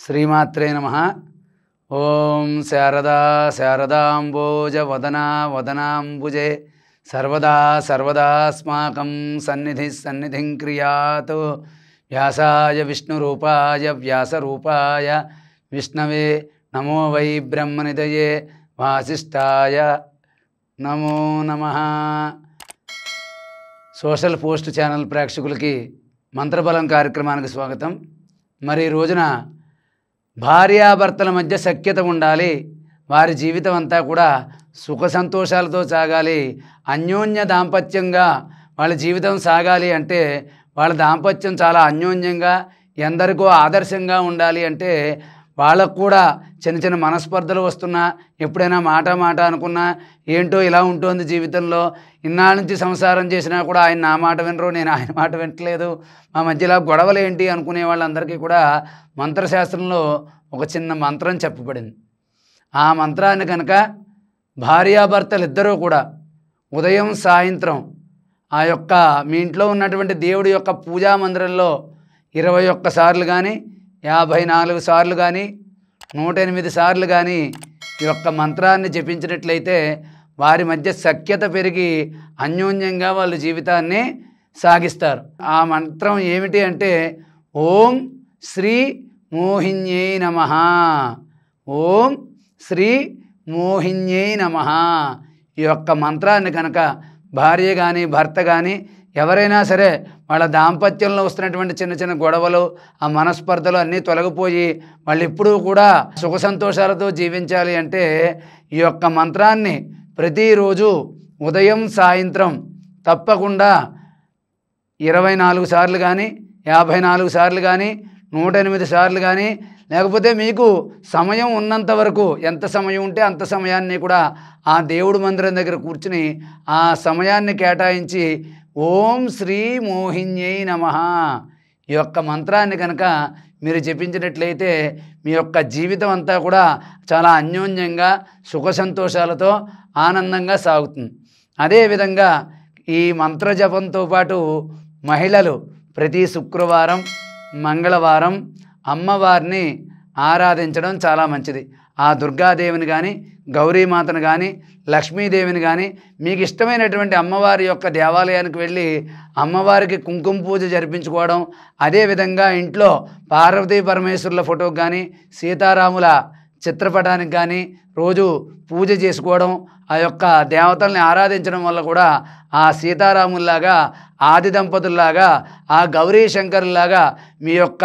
శ్రీమాత్రే నమః. ఓం శారదా శారదాంబోజ వదనా వదనాంబుజే సర్వదా సర్వదాస్మాకం సన్నిధిం క్రియాతు. వ్యాసాయ విష్ణురూపాయ వ్యాసరూపాయ విష్ణవే నమో వై బ్రహ్మనిధయే వాసిష్ఠాయ నమో నమః. సోషల్ పోస్ట్ ఛానల్ ప్రేక్షకులకి మంత్రబలం కార్యక్రమానికి స్వాగతం. మరి ఈ రోజున భార్యాభర్తల మధ్య సఖ్యత ఉండాలి, వారి జీవితం అంతా కూడా సుఖ సంతోషాలతో సాగాలి, అన్యోన్య దాంపత్యంగా వాళ్ళ జీవితం సాగాలి అంటే వాళ్ళ దాంపత్యం చాలా అన్యోన్యంగా ఎందరికో ఆదర్శంగా ఉండాలి అంటే వాళ్ళకు కూడా చిన్న చిన్న మనస్పర్ధలు వస్తున్నా, ఎప్పుడైనా మాట అనుకున్నా ఏంటో ఇలా ఉంటుంది జీవితంలో, ఇన్నాళ్ళ నుంచి సంసారం చేసినా కూడా ఆయన నా మాట వినరు, నేను ఆయన మాట వినట్లేదు, మా మధ్యలో గొడవలు ఏంటి అనుకునే వాళ్ళందరికీ కూడా మంత్రశాస్త్రంలో ఒక చిన్న మంత్రం చెప్పబడింది. ఆ మంత్రాన్ని కనుక భార్యాభర్తలు ఇద్దరూ కూడా ఉదయం సాయంత్రం ఆ యొక్క మీ ఇంట్లో ఉన్నటువంటి దేవుడి యొక్క పూజా మందిరంలో 21 సార్లు కానీ 54 సార్లు కానీ 108 సార్లు కానీ ఈ యొక్క మంత్రాన్ని జపించినట్లయితే వారి మధ్య సఖ్యత పెరిగి అన్యోన్యంగా వాళ్ళ జీవితాన్ని సాగిస్తారు. ఆ మంత్రం ఏమిటి అంటే ఓం శ్రీ మోహిన్యై నమః. ఓం శ్రీ మోహిన్యై నమః. ఈ యొక్క మంత్రాన్ని కనుక భార్య కానీ భర్త కానీ ఎవరైనా సరే వాళ్ళ దాంపత్యంలో వస్తున్నటువంటి చిన్న చిన్న గొడవలు, ఆ మనస్పర్ధలు అన్నీ తొలగిపోయి వాళ్ళు ఎప్పుడూ కూడా సుఖ సంతోషాలతో జీవించాలి అంటే ఈ యొక్క మంత్రాన్ని ప్రతిరోజు ఉదయం సాయంత్రం తప్పకుండా 24 సార్లు కానీ 54 సార్లు కానీ 108 సార్లు కానీ, లేకపోతే మీకు సమయం ఉన్నంత వరకు ఎంత సమయం ఉంటే అంత సమయాన్ని కూడా ఆ దేవుడు మందిరం దగ్గర కూర్చుని ఆ సమయాన్ని కేటాయించి ఓం శ్రీ మోహిన్యై నమః ఈ యొక్క మంత్రాన్ని కనుక మీరు జపించినట్లయితే మీ యొక్క జీవితం అంతా కూడా చాలా అన్యోన్యంగా సుఖ సంతోషాలతో ఆనందంగా సాగుతుంది. అదేవిధంగా ఈ మంత్ర జపంతో పాటు మహిళలు ప్రతి శుక్రవారం మంగళవారం అమ్మవారిని ఆరాధించడం చాలా మంచిది. ఆ దుర్గాదేవిని కానీ గౌరీమాతను కానీ లక్ష్మీదేవిని కానీ మీకు ఇష్టమైనటువంటి అమ్మవారి యొక్క దేవాలయానికి వెళ్ళి అమ్మవారికి కుంకుమ పూజ జరిపించుకోవడం, అదేవిధంగా ఇంట్లో పార్వతీ పరమేశ్వరుల ఫోటోకి కానీ సీతారాముల చిత్రపటానికి కానీ రోజు పూజ చేసుకోవడం, ఆ యొక్క దేవతల్ని ఆరాధించడం వల్ల కూడా ఆ సీతారాముల్లాగా ఆది దంపతుల్లాగా ఆ గౌరీ శంకరులాగా మీ యొక్క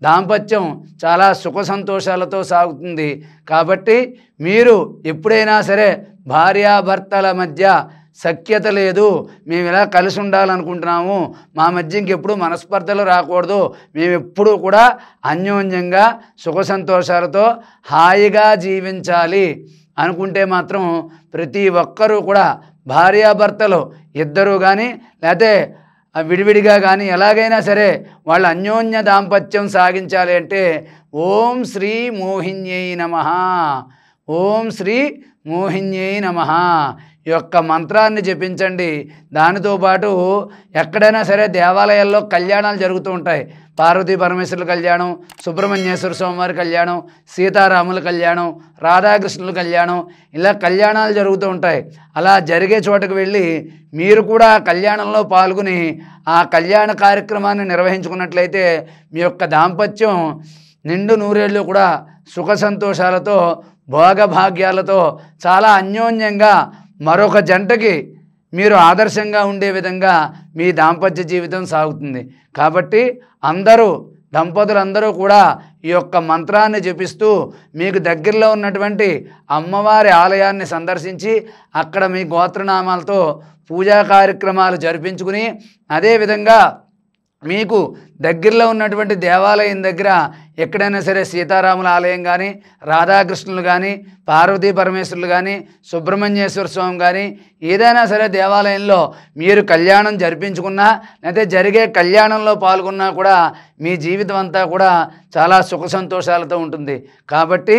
దాంపత్యం చాలా సుఖ సంతోషాలతో సాగుతుంది. కాబట్టి మీరు ఎప్పుడైనా సరే భార్యాభర్తల మధ్య సఖ్యత లేదు, మేము ఇలా కలిసి ఉండాలనుకుంటున్నాము, మా మధ్య ఇంకెప్పుడు మనస్పర్ధలు రాకూడదు, మేము ఎప్పుడూ కూడా అన్యోన్యంగా సుఖ సంతోషాలతో హాయిగా జీవించాలి అనుకుంటే మాత్రం ప్రతి ఒక్కరూ కూడా భార్యాభర్తలు ఇద్దరూ కానీ లేకపోతే విడివిడిగా కానీ ఎలాగైనా సరే వాళ్ళ అన్యోన్య దాంపత్యం సాగించాలి అంటే ఓం శ్రీ మోహిన్యై నమః. ఓం శ్రీ మోహిన్యై నమః ఈ యొక్క మంత్రాన్ని జపించండి. దానితో పాటు ఎక్కడైనా సరే దేవాలయాల్లో కళ్యాణాలు జరుగుతూ ఉంటాయి. పార్వతీ పరమేశ్వరుల కళ్యాణం, సుబ్రహ్మణ్యేశ్వర స్వామివారి కళ్యాణం, సీతారాముల కళ్యాణం, రాధాకృష్ణుల కళ్యాణం, ఇలా కళ్యాణాలు జరుగుతూ ఉంటాయి. అలా జరిగే చోటకు వెళ్ళి మీరు కూడా కళ్యాణంలో పాల్గొని ఆ కళ్యాణ కార్యక్రమాన్ని నిర్వహించుకున్నట్లయితే మీ యొక్క దాంపత్యం నిండు నూరేళ్ళు కూడా సుఖ సంతోషాలతో భోగభాగ్యాలతో చాలా అన్యోన్యంగా మరొక జంటకి మీరు ఆదర్శంగా ఉండే విధంగా మీ దాంపత్య జీవితం సాగుతుంది. కాబట్టి దంపతులందరూ కూడా ఈ యొక్క మంత్రాన్ని జపిస్తూ మీకు దగ్గరలో ఉన్నటువంటి అమ్మవారి ఆలయాన్ని సందర్శించి అక్కడ మీ గోత్రనామాలతో పూజా కార్యక్రమాలు జరిపించుకుని, అదేవిధంగా మీకు దగ్గరలో ఉన్నటువంటి దేవాలయం దగ్గర ఎక్కడైనా సరే సీతారాముల ఆలయం కానీ రాధాకృష్ణులు కానీ పార్వతీ పరమేశ్వరులు కానీ సుబ్రహ్మణ్యేశ్వర స్వామి కానీ ఏదైనా సరే దేవాలయంలో మీరు కళ్యాణం జరిపించుకున్నా లేకపోతే జరిగే కళ్యాణంలో పాల్గొన్నా కూడా మీ జీవితం అంతా కూడా చాలా సుఖ సంతోషాలతో ఉంటుంది. కాబట్టి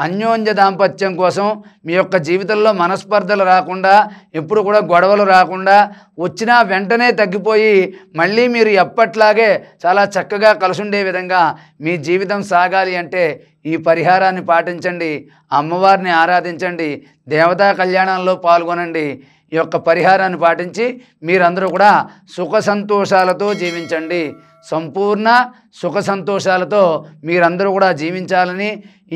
అన్యోన్య దాంపత్యం కోసం మీ యొక్క జీవితంలో మనస్పర్ధలు రాకుండా, ఎప్పుడు కూడా గొడవలు రాకుండా, వచ్చినా వెంటనే తగ్గిపోయి మళ్ళీ మీరు ఎప్పట్లాగే చాలా చాలా చక్కగా కలిసుండే విధంగా మీ జీవితం సాగాలి అంటే ఈ పరిహారాన్ని పాటించండి, అమ్మవారిని ఆరాధించండి, దేవతా కళ్యాణంలో పాల్గొనండి. ఈ యొక్క పరిహారాన్ని పాటించి మీరందరూ కూడా సుఖ సంతోషాలతో జీవించండి. సంపూర్ణ సుఖ సంతోషాలతో మీరందరూ కూడా జీవించాలని,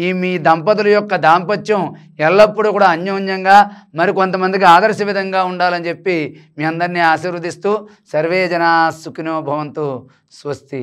ఈ మీ దంపతుల యొక్క దాంపత్యం ఎల్లప్పుడూ కూడా అన్యోన్యంగా మరికొంతమందికి ఆదర్శ విధంగా ఉండాలని చెప్పి మీ అందరినీ ఆశీర్వదిస్తూ సర్వే జనా సుఖినో భవంతు. స్వస్తి.